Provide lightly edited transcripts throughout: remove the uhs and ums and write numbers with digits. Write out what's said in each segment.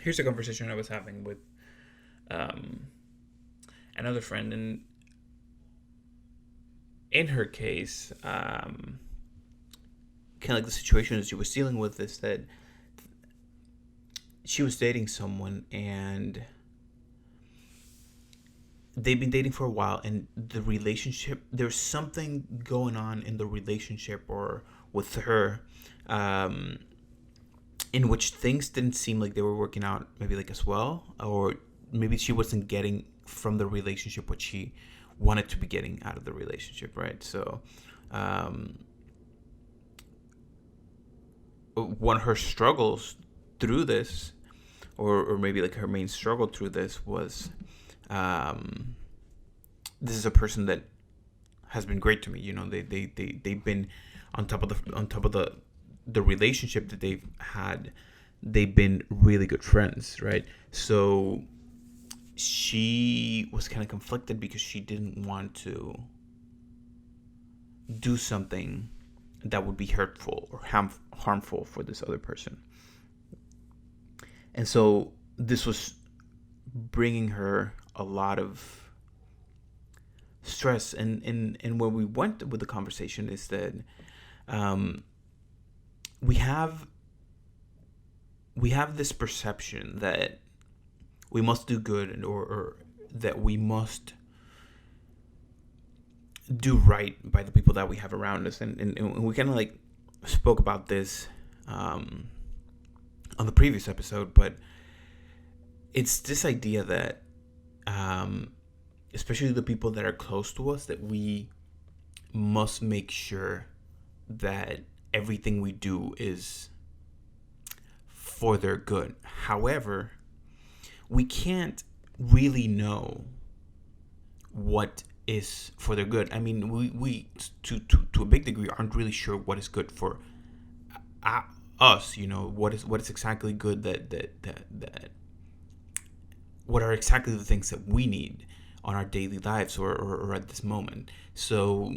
here's a conversation I was having with um, another friend, and in her case, kind of like the situation that she was dealing with is that she was dating someone and they've been dating for a while, and the relationship, there's something going on in the relationship or with her, um, in which things didn't seem like they were working out maybe like as well, or maybe she wasn't getting from the relationship what she wanted to be getting out of the relationship, right? So um, one of her struggles through this, or maybe like her main struggle through this was, um, this is a person that has been great to me. You know, they've been on top of the relationship that they've had. They've been really good friends, right? So she was kind of conflicted because she didn't want to do something that would be hurtful or harmful for this other person. And so this was bringing her a lot of stress. And where we went with the conversation is that um, we have this perception that we must do good, or that we must do right by the people that we have around us. And we kind of like spoke about this on the previous episode, but it's this idea that especially the people that are close to us, that we must make sure that everything we do is for their good. However, we can't really know what is for their good. I mean, we to a big degree aren't really sure what is good for us. You know, what is exactly good, that what are exactly the things that we need on our daily lives, or at this moment. So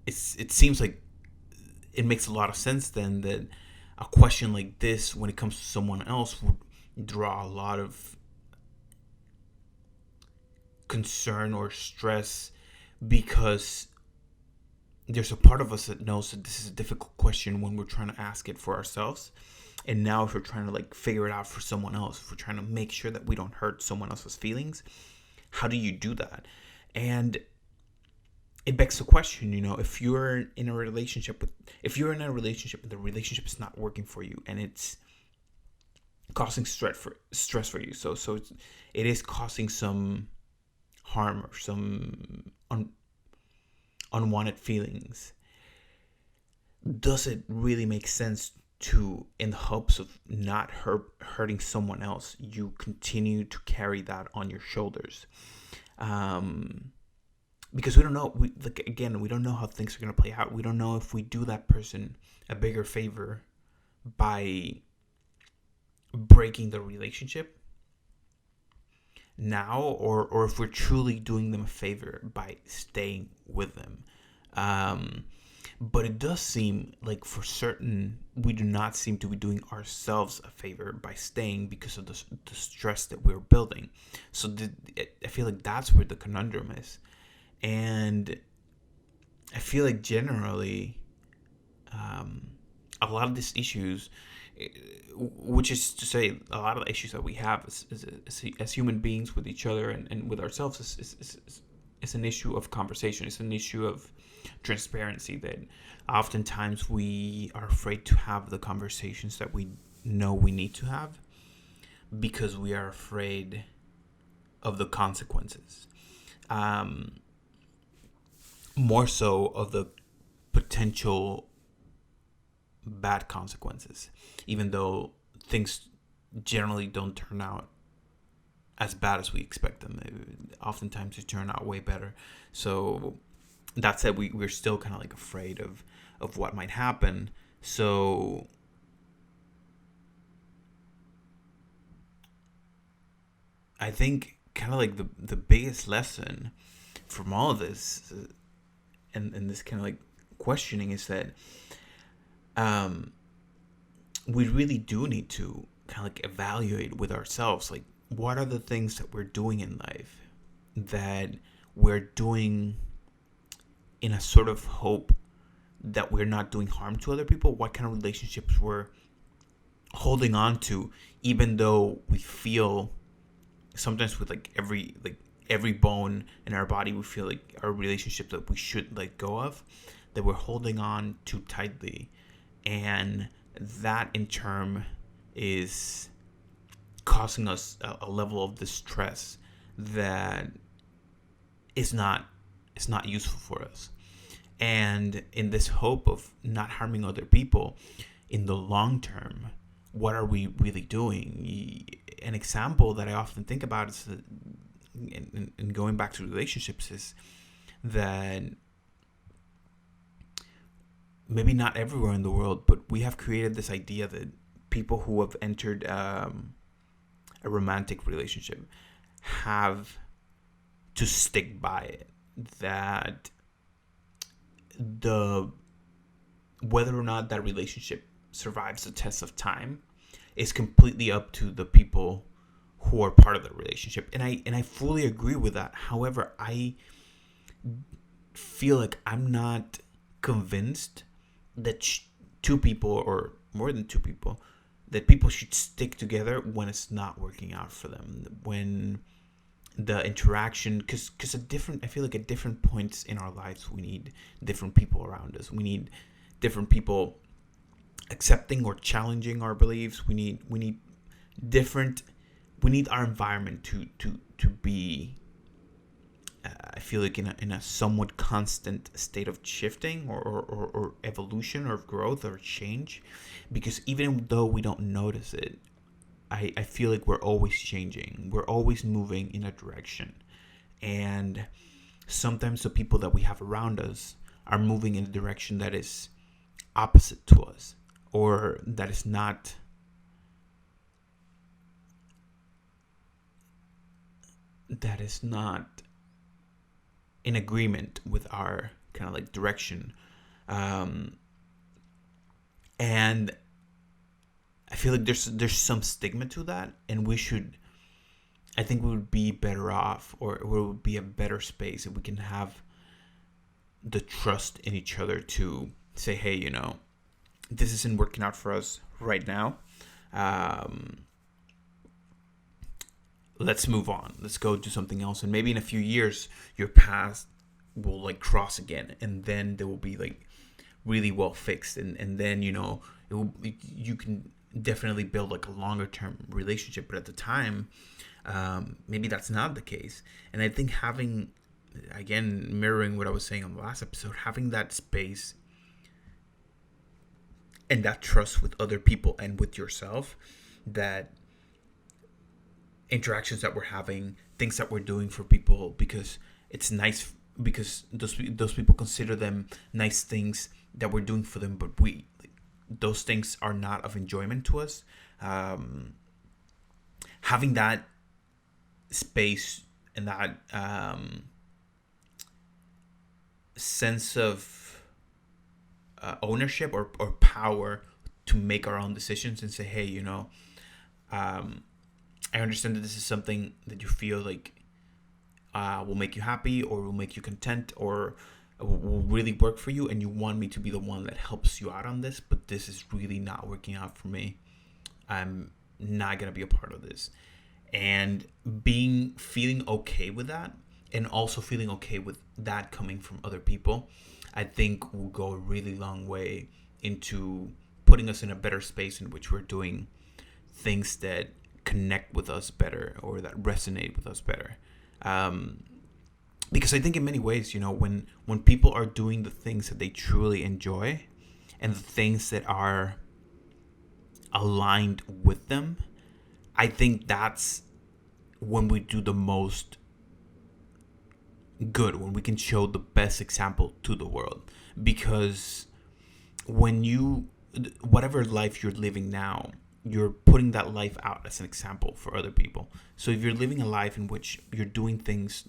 it seems like it makes a lot of sense then that a question like this, when it comes to someone else, would draw a lot of concern or stress, because there's a part of us that knows that this is a difficult question when we're trying to ask it for ourselves. And now if we're trying to like figure it out for someone else, if we're trying to make sure that we don't hurt someone else's feelings, how do you do that? And it begs the question, you know, if you're in a relationship and the relationship is not working for you, and it's causing stress for you, so it is causing some harm or some unwanted feelings, does it really make sense to, in the hopes of not hurting someone else, you continue to carry that on your shoulders? Because we don't know. We don't know how things are going to play out. We don't know if we do that person a bigger favor by breaking the relationship now, or if we're truly doing them a favor by staying with them. But it does seem like for certain we do not seem to be doing ourselves a favor by staying, because of the stress that we're building. So I feel like that's where the conundrum is. And I feel like generally, a lot of these issues, which is to say, a lot of the issues that we have as human beings with each other and with ourselves, is an issue of conversation. It's an issue of transparency, that oftentimes we are afraid to have the conversations that we know we need to have, because we are afraid of the consequences. More so of the potential bad consequences, even though things generally don't turn out as bad as we expect them. Oftentimes they turn out way better. So that said, we're still kind of like afraid of what might happen. So I think kind of like the biggest lesson from all of this, and this kind of like questioning, is that we really do need to kind of like evaluate with ourselves, like, what are the things that we're doing in life that we're doing in a sort of hope that we're not doing harm to other people? What kind of relationships we're holding on to, even though we feel sometimes with like every bone in our body, we feel like our relationship that we should let go of, that we're holding on too tightly, and that in turn is causing us a level of distress that is not useful for us. And in this hope of not harming other people in the long term, what are we really doing? An example that I often think about is that, in going back to relationships, is that maybe not everywhere in the world, but we have created this idea that people who have entered a romantic relationship have to stick by it. That whether or not that relationship survives the test of time is completely up to the people who are part of the relationship. And I fully agree with that. However, I feel like I'm not convinced that two people, or more than two people, that people should stick together when it's not working out for them, when the interaction, because I feel like at different points in our lives we need different people around us. We need different people accepting or challenging our beliefs. We need different, we need our environment to be I feel like in a somewhat constant state of shifting or evolution or growth or change, because even though we don't notice it, I feel like we're always changing. We're always moving in a direction. And sometimes the people that we have around us are moving in a direction that is opposite to us, or that is not in agreement with our kind of like direction. And I feel like there's some stigma to that, and I think we would be better off, or it would be a better space if we can have the trust in each other to say, hey, this isn't working out for us right now. Let's move on. Let's go do something else. And maybe in a few years, your paths will like cross again, and then they will be like really well fixed. And then, you can definitely build like a longer term relationship. But at the time, maybe that's not the case. And I think having, again, mirroring what I was saying on the last episode, having that space and that trust with other people and with yourself, that interactions that we're having, things that we're doing for people because it's nice, because those people consider them nice things that we're doing for them, but those things are not of enjoyment to us. Having that space and that sense of ownership or power to make our own decisions and say, hey, I understand that this is something that you feel like will make you happy, or will make you content, or will really work for you, and you want me to be the one that helps you out on this, but this is really not working out for me. I'm not going to be a part of this. And feeling okay with that, and also feeling okay with that coming from other people, I think will go a really long way into putting us in a better space in which we're doing things that connect with us better, or that resonate with us better. Because I think in many ways, when people are doing the things that they truly enjoy and the things that are aligned with them, I think that's when we do the most good, when we can show the best example to the world. Because whatever life you're living now, you're putting that life out as an example for other people. So if you're living a life in which you're doing things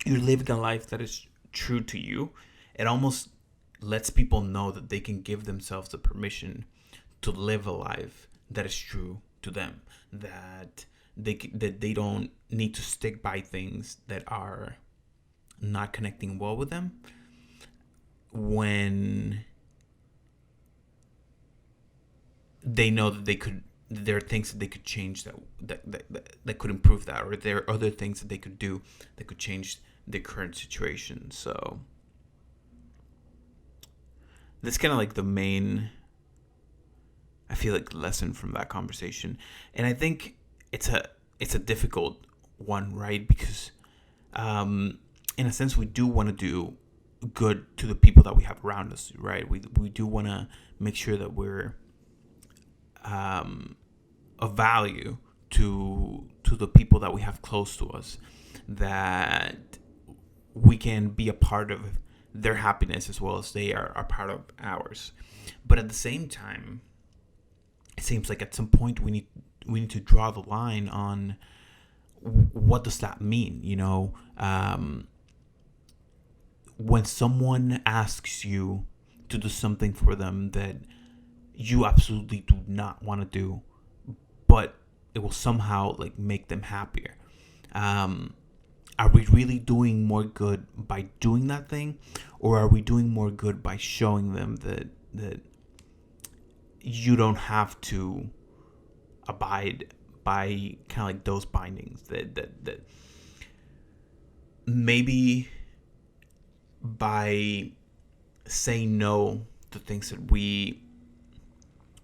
you're living a life that is true to you, it almost lets people know that they can give themselves the permission to live a life that is true to them, that they don't need to stick by things that are not connecting well with them, when they know that there are things that they could change that could improve that, or there are other things that they could do that could change the current situation. So that's kind of like the main, I feel like, lesson from that conversation. And I think it's a difficult one, right? Because in a sense, we do want to do good to the people that we have around us, right? We do want to make sure that we're of value to the people that we have close to us, that we can be a part of their happiness as well as they are part of ours. But at the same time, it seems like at some point we need to draw the line on what does that mean, when someone asks you to do something for them that you absolutely do not want to do, but it will somehow like make them happier. Are we really doing more good by doing that thing, or are we doing more good by showing them that you don't have to abide by kind of like those bindings, that maybe by saying no to things that we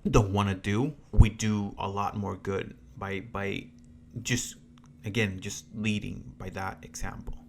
don't want to do, we do a lot more good by just leading by that example.